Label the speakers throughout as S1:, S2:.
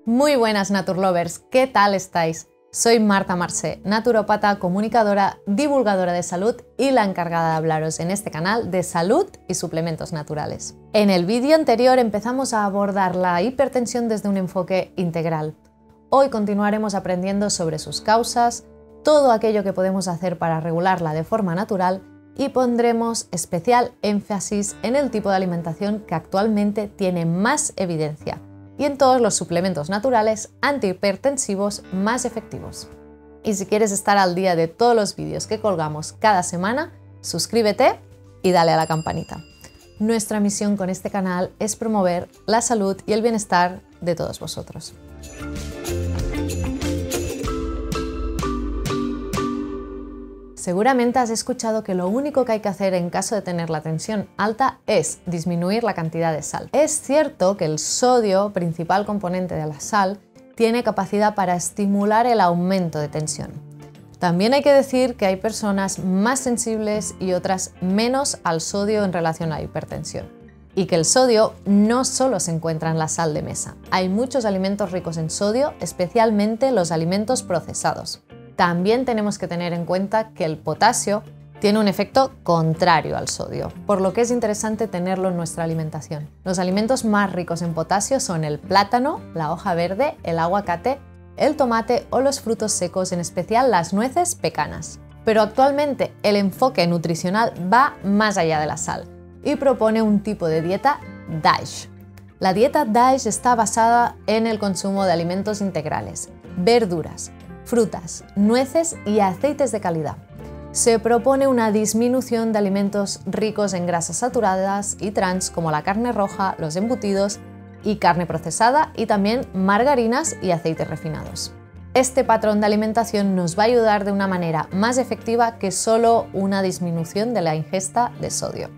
S1: Muy buenas Naturlovers, ¿qué tal estáis? Soy Marta Marsé, naturópata, comunicadora, divulgadora de salud y la encargada de hablaros en este canal de salud y suplementos naturales. En el vídeo anterior empezamos a abordar la hipertensión desde un enfoque integral. Hoy continuaremos aprendiendo sobre sus causas, todo aquello que podemos hacer para regularla de forma natural y pondremos especial énfasis en el tipo de alimentación que actualmente tiene más evidencia y en todos los suplementos naturales antihipertensivos más efectivos. Y si quieres estar al día de todos los vídeos que colgamos cada semana, suscríbete y dale a la campanita. Nuestra misión con este canal es promover la salud y el bienestar de todos vosotros. Seguramente has escuchado que lo único que hay que hacer en caso de tener la tensión alta es disminuir la cantidad de sal. Es cierto que el sodio, principal componente de la sal, tiene capacidad para estimular el aumento de tensión. También hay que decir que hay personas más sensibles y otras menos al sodio en relación a la hipertensión. Y que el sodio no solo se encuentra en la sal de mesa. Hay muchos alimentos ricos en sodio, especialmente los alimentos procesados. También tenemos que tener en cuenta que el potasio tiene un efecto contrario al sodio, por lo que es interesante tenerlo en nuestra alimentación. Los alimentos más ricos en potasio son el plátano, la hoja verde, el aguacate, el tomate o los frutos secos, en especial las nueces pecanas. Pero actualmente el enfoque nutricional va más allá de la sal y propone un tipo de dieta DASH. La dieta DASH está basada en el consumo de alimentos integrales, verduras, frutas, nueces y aceites de calidad. Se propone una disminución de alimentos ricos en grasas saturadas y trans como la carne roja, los embutidos y carne procesada y también margarinas y aceites refinados. Este patrón de alimentación nos va a ayudar de una manera más efectiva que solo una disminución de la ingesta de sodio.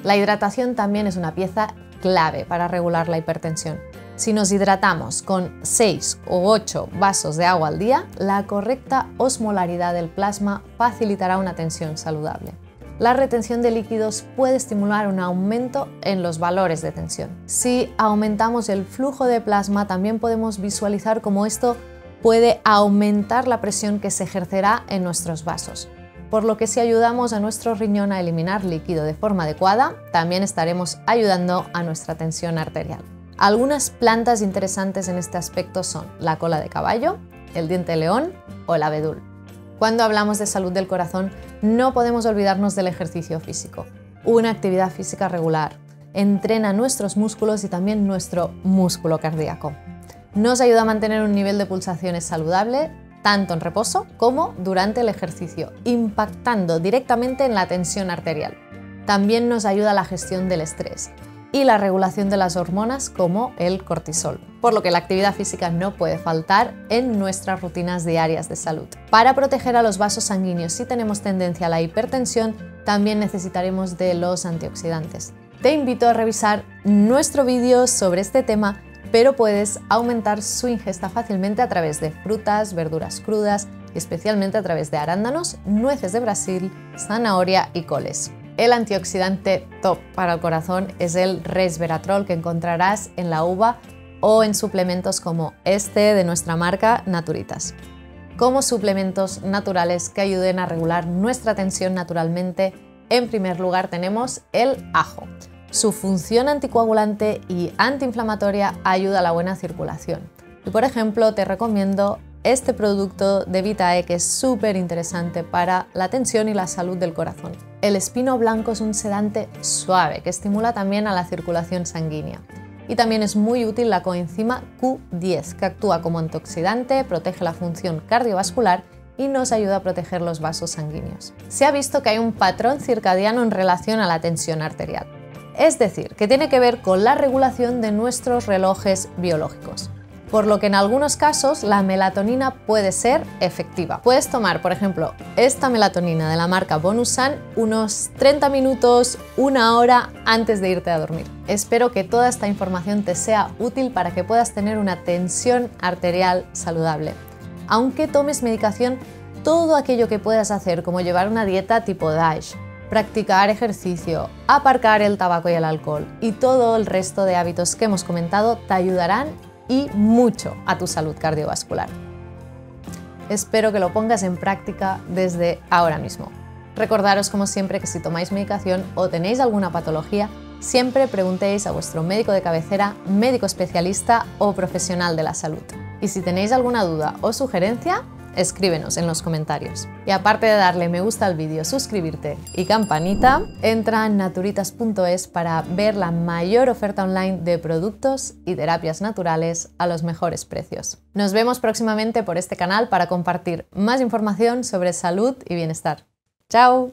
S1: La hidratación también es una pieza clave para regular la hipertensión. Si nos hidratamos con 6 o 8 vasos de agua al día, la correcta osmolaridad del plasma facilitará una tensión saludable. La retención de líquidos puede estimular un aumento en los valores de tensión. Si aumentamos el flujo de plasma, también podemos visualizar cómo esto puede aumentar la presión que se ejercerá en nuestros vasos. Por lo que si ayudamos a nuestro riñón a eliminar líquido de forma adecuada, también estaremos ayudando a nuestra tensión arterial. Algunas plantas interesantes en este aspecto son la cola de caballo, el diente de león o el abedul. Cuando hablamos de salud del corazón, no podemos olvidarnos del ejercicio físico. Una actividad física regular entrena nuestros músculos y también nuestro músculo cardíaco. Nos ayuda a mantener un nivel de pulsaciones saludable, tanto en reposo como durante el ejercicio, impactando directamente en la tensión arterial. También nos ayuda a la gestión del estrés y la regulación de las hormonas como el cortisol, por lo que la actividad física no puede faltar en nuestras rutinas diarias de salud. Para proteger a los vasos sanguíneos si tenemos tendencia a la hipertensión, también necesitaremos de los antioxidantes. Te invito a revisar nuestro vídeo sobre este tema, pero puedes aumentar su ingesta fácilmente a través de frutas, verduras crudas y especialmente a través de arándanos, nueces de Brasil, zanahoria y coles. El antioxidante top para el corazón es el resveratrol que encontrarás en la uva o en suplementos como este de nuestra marca Naturitas. Como suplementos naturales que ayuden a regular nuestra tensión naturalmente, en primer lugar tenemos el ajo. Su función anticoagulante y antiinflamatoria ayuda a la buena circulación. Y por ejemplo, te recomiendo este producto de Vitae que es súper interesante para la tensión y la salud del corazón. El espino blanco es un sedante suave que estimula también a la circulación sanguínea. Y también es muy útil la coenzima Q10 que actúa como antioxidante, protege la función cardiovascular y nos ayuda a proteger los vasos sanguíneos. Se ha visto que hay un patrón circadiano en relación a la tensión arterial. Es decir, que tiene que ver con la regulación de nuestros relojes biológicos. Por lo que en algunos casos la melatonina puede ser efectiva. Puedes tomar, por ejemplo, esta melatonina de la marca Bonusan unos 30 minutos, una hora antes de irte a dormir. Espero que toda esta información te sea útil para que puedas tener una tensión arterial saludable. Aunque tomes medicación, todo aquello que puedas hacer, como llevar una dieta tipo DASH, practicar ejercicio, aparcar el tabaco y el alcohol y todo el resto de hábitos que hemos comentado te ayudarán y mucho a tu salud cardiovascular. Espero que lo pongas en práctica desde ahora mismo. Recordaros, como siempre, que si tomáis medicación o tenéis alguna patología, siempre preguntéis a vuestro médico de cabecera, médico especialista o profesional de la salud. Y si tenéis alguna duda o sugerencia, escríbenos en los comentarios. Y aparte de darle me gusta al vídeo, suscribirte y campanita, entra en naturitas.es para ver la mayor oferta online de productos y terapias naturales a los mejores precios. Nos vemos próximamente por este canal para compartir más información sobre salud y bienestar. ¡Chao!